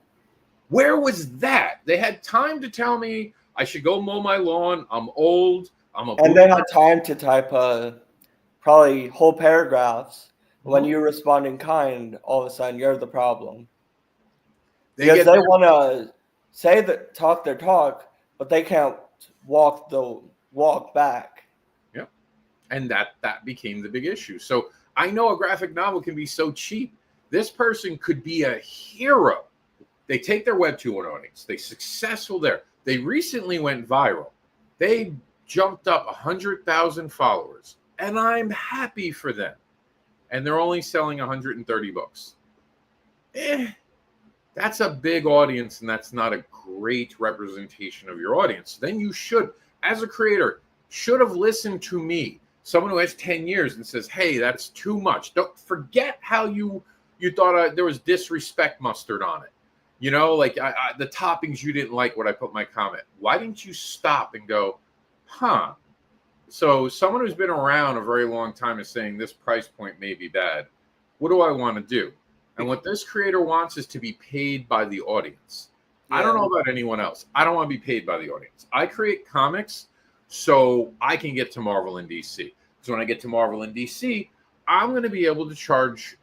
Where was that? They had time to tell me I should go mow my lawn. I'm old. And they had time to type probably whole paragraphs. When you respond in kind, all of a sudden you're the problem. Because they want to say that talk their talk, but they can't walk the walk back. Yep. And that became the big issue. So I know a graphic novel can be so cheap. This person could be a hero. They take their Webtoon audience. They're successful there. They recently went viral. They jumped up 100,000 followers. And I'm happy for them. And they're only selling 130 books. That's a big audience, and that's not a great representation of your audience. Then you should, as a creator, should have listened to me, someone who has 10 years and says, hey, that's too much. Don't forget how you thought there was disrespect mustard on it. You know, like the toppings you didn't like when I put my comment. Why didn't you stop and go, huh? So someone who's been around a very long time is saying this price point may be bad. What do I want to do? And what this creator wants is to be paid by the audience. I don't know about anyone else. I don't want to be paid by the audience. I create comics so I can get to Marvel and DC. Because when I get to Marvel and DC, I'm going to be able to charge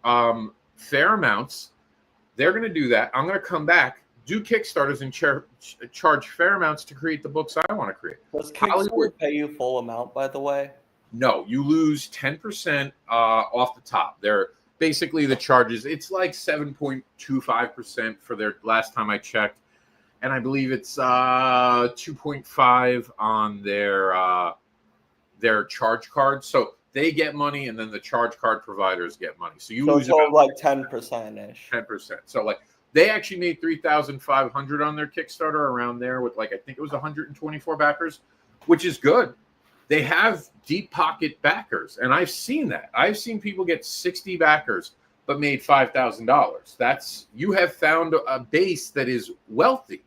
fair amounts. They're going to do that. I'm going to come back, do Kickstarters, and charge fair amounts to create the books I want to create. Does Kickstarter pay you full amount, by the way? No, you lose 10% off the top. They're basically the charges. It's like 7.25% for their last time I checked. And I believe it's 2.5 on their charge card. So they get money, and then the charge card providers get money. So you lose about like 10%-ish. 10%. So like they actually made $3,500 on their Kickstarter, around there, with like I think it was 124 backers, which is good. They have deep pocket backers, and I've seen that. I've seen people get 60 backers but made $5,000. That's, you have found a base that is wealthy.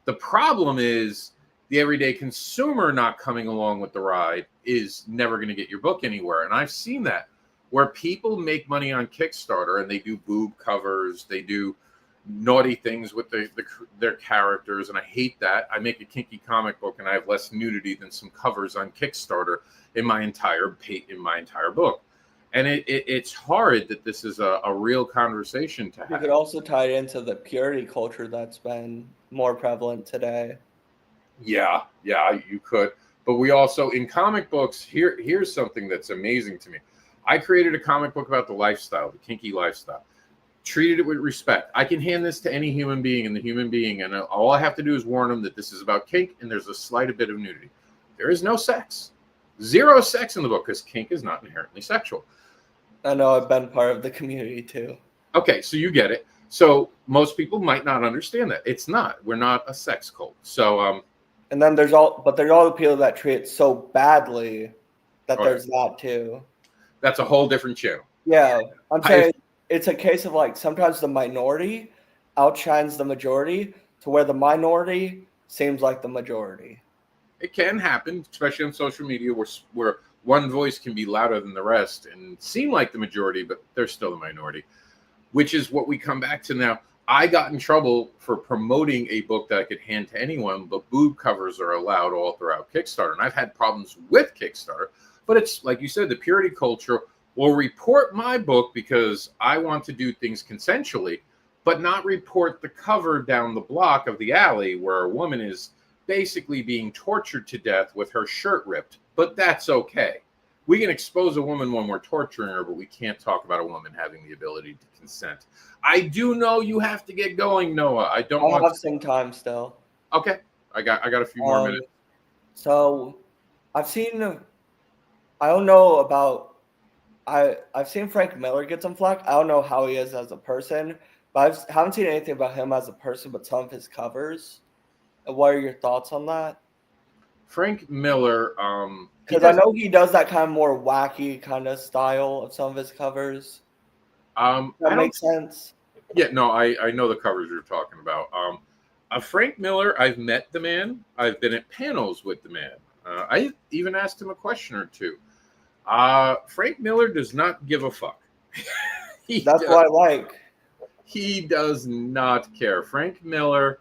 The problem is the everyday consumer not coming along with the ride is never going to get your book anywhere. And I've seen that where people make money on Kickstarter and they do boob covers, they do naughty things with their characters, and I hate that. I make a kinky comic book and I have less nudity than some covers on Kickstarter in my entire book. And it's hard that this is a real conversation to have. You could also tie it into the purity culture that's been more prevalent today. Yeah, you could. But we also, in comic books, here's something that's amazing to me. I created a comic book about the lifestyle, the kinky lifestyle. Treated it with respect. I can hand this to any human being, and and all I have to do is warn them that this is about kink and there's a slight bit of nudity. There is no sex. Zero sex in the book, because kink is not inherently sexual. I know, I've been part of the community too. Okay, so you get it. So most people might not understand that. It's not. We're not a sex cult. So and then there's all the people that treat it so badly that there's that too. That's a whole different channel. Yeah, I'm saying it's a case of like sometimes the minority outshines the majority to where the minority seems like the majority. It can happen, especially on social media, where one voice can be louder than the rest and seem like the majority, but they're still the minority, which is what we come back to now. I got in trouble for promoting a book that I could hand to anyone, but boob covers are allowed all throughout Kickstarter. And I've had problems with Kickstarter, but it's like you said, the purity culture will report my book because I want to do things consensually, but not report the cover down the block of the alley where a woman is basically being tortured to death with her shirt ripped. But that's okay. We can expose a woman when we're torturing her, but we can't talk about a woman having the ability to consent. I do know you have to get going, Noah. I have some time still. Okay. I got a few more minutes. So I've seen Frank Miller get some flack. I don't know how he is as a person, but I haven't seen anything about him as a person but some of his covers. What are your thoughts on that? Frank Miller, because I know he does that kind of more wacky kind of style of some of his covers. That makes sense. Yeah, no, I know the covers you're talking about. Frank Miller, I've met the man. I've been at panels with the man. I even asked him a question or two. Frank Miller does not give a fuck. That's what I like. He does not care. Frank Miller,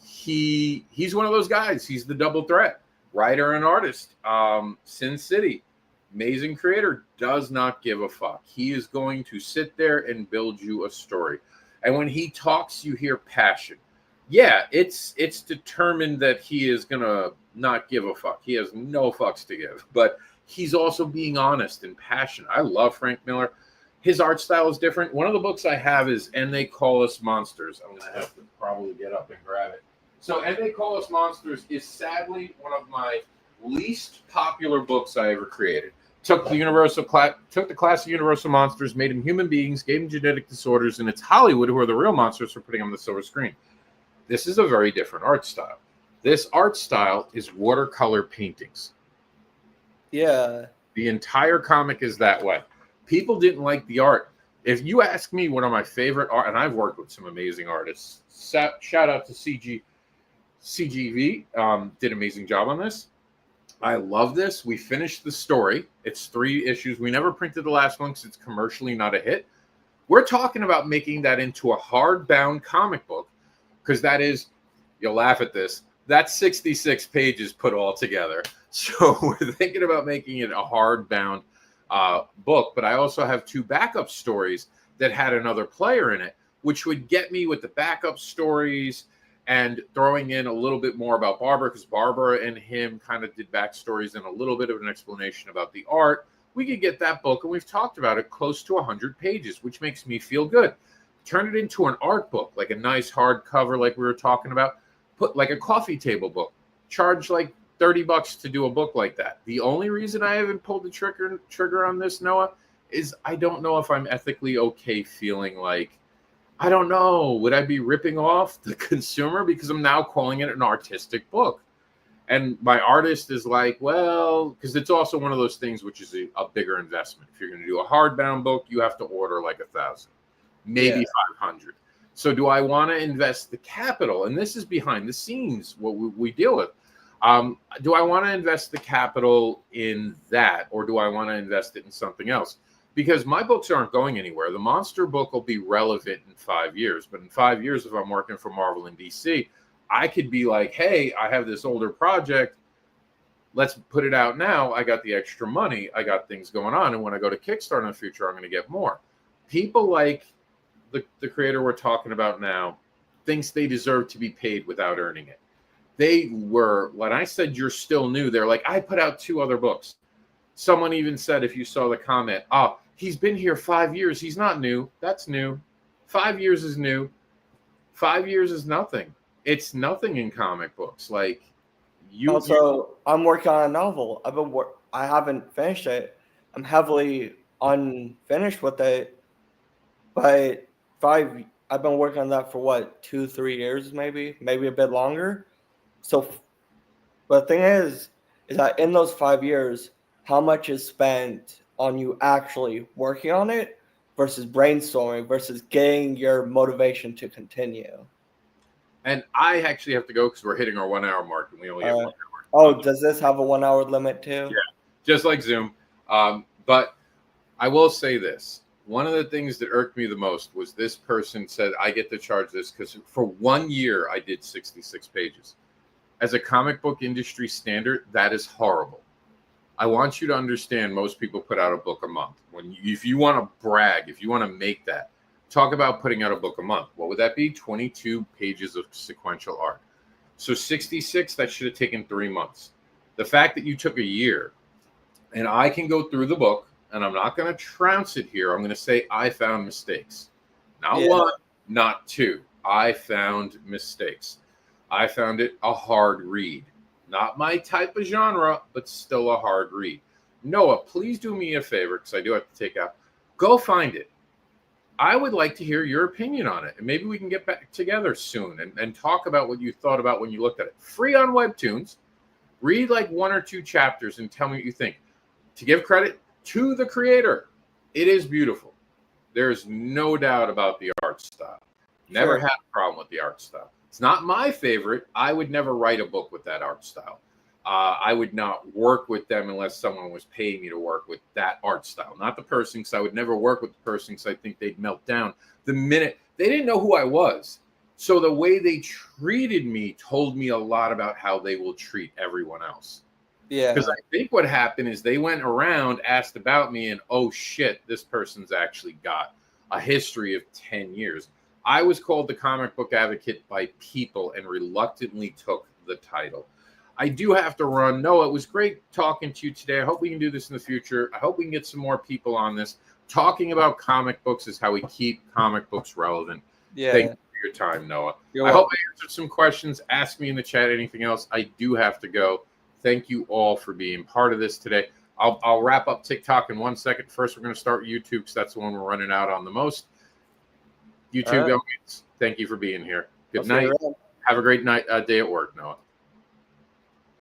he's one of those guys. He's the double threat, writer and artist. Sin City, amazing creator, does not give a fuck. He is going to sit there and build you a story. And when he talks, you hear passion. Yeah, it's determined that he is going to not give a fuck. He has no fucks to give. But he's also being honest and passionate. I love Frank Miller. His art style is different. One of the books I have is And They Call Us Monsters. I'm going to have to probably get up and grab it. So And They Call Us Monsters is sadly one of my least popular books I ever created. Took the class of universal monsters, made them human beings, gave them genetic disorders, and it's Hollywood who are the real monsters for putting them on the silver screen. This is a very different art style. This art style is watercolor paintings. Yeah. The entire comic is that way. People didn't like the art. If you ask me, one of my favorite art, and I've worked with some amazing artists. Shout out to CGV, did an amazing job on this. I love this. We finished the story. It's 3 issues. We never printed the last one because it's commercially not a hit. We're talking about making that into a hardbound comic book because that is, you'll laugh at this, that's 66 pages put all together. So we're thinking about making it a hardbound book, but I also have 2 backup stories that had another player in it, which would get me with the backup stories and throwing in a little bit more about Barbara, because Barbara and him kind of did backstories and a little bit of an explanation about the art. We could get that book, and we've talked about it, close to 100 pages, which makes me feel good. Turn it into an art book, like a nice hardcover, like we were talking about. Put like a coffee table book. Charge like $30 to do a book like that. The only reason I haven't pulled the trigger on this, Noah, is I don't know if I'm ethically okay feeling like, I don't know, would I be ripping off the consumer because I'm now calling it an artistic book? And my artist is like, well, because it's also one of those things which is a bigger investment. If you're going to do a hardbound book, you have to order like 1,000, maybe 500. So do I want to invest the capital? And this is behind the scenes, what we deal with. Do I want to invest the capital in that, or do I want to invest it in something else? Because my books aren't going anywhere. The monster book will be relevant in 5 years, but in 5 years, if I'm working for Marvel and DC, I could be like, hey, I have this older project. Let's put it out now. I got the extra money. I got things going on. And when I go to Kickstarter in the future, I'm going to get more. People like the creator we're talking about now thinks they deserve to be paid without earning it. They were, when I said you're still new, they're like, I put out 2 other books. Someone even said, if you saw the comment, oh, he's been here 5 years. He's not new. That's new. 5 years is new. 5 years is nothing. It's nothing in comic books. Like I'm working on a novel. I haven't finished it. I'm heavily unfinished with it. But I've been working on that for what, 2-3 years, maybe a bit longer. So, but the thing is that in those 5 years, how much is spent on you actually working on it versus brainstorming versus getting your motivation to continue? And I actually have to go because we're hitting our 1 hour mark and we only have 1 hour. Oh, does this have a 1 hour limit too? Yeah, just like Zoom. But I will say this. One of the things that irked me the most was this person said, I get to charge this because for 1 year, I did 66 pages. As a comic book industry standard, that is horrible. I want you to understand most people put out a book a month. If you want to brag, if you want to make that, talk about putting out a book a month. What would that be? 22 pages of sequential art. So 66, that should have taken 3 months. The fact that you took a year, and I can go through the book, and I'm not going to trounce it here. I'm going to say I found mistakes. Not 1, not 2. I found mistakes. I found it a hard read. Not my type of genre, but still a hard read. Noah, please do me a favor, because I do have to take out. Go find it. I would like to hear your opinion on it. And maybe we can get back together soon and talk about what you thought about when you looked at it. Free on Webtoons. Read like 1 or 2 chapters and tell me what you think. To give credit to the creator, it is beautiful. There's no doubt about the art style. Never had a problem with the art style. It's not my favorite. I would never write a book with that art style. I would not work with them unless someone was paying me to work with that art style. Not the person, because I would never work with the person because I think they'd melt down the minute. They didn't know who I was. So the way they treated me told me a lot about how they will treat everyone else. Yeah. Because I think what happened is they went around, asked about me, and oh shit, this person's actually got a history of 10 years. I was called the comic book advocate by people and reluctantly took the title. I do have to run. Noah, it was great talking to you today. I hope we can do this in the future. I hope we can get some more people on this. Talking about comic books is how we keep comic books relevant. Yeah. Thank you for your time, Noah. You're I welcome. hope I answered some questions. Ask me in the chat anything else. I do have to go. Thank you all for being part of this today. I'll wrap up TikTok in 1 second. First, we're going to start YouTube because that's the one we're running out on the most. YouTube, thank you for being here. Good night. Have a great night, day at work, Noah.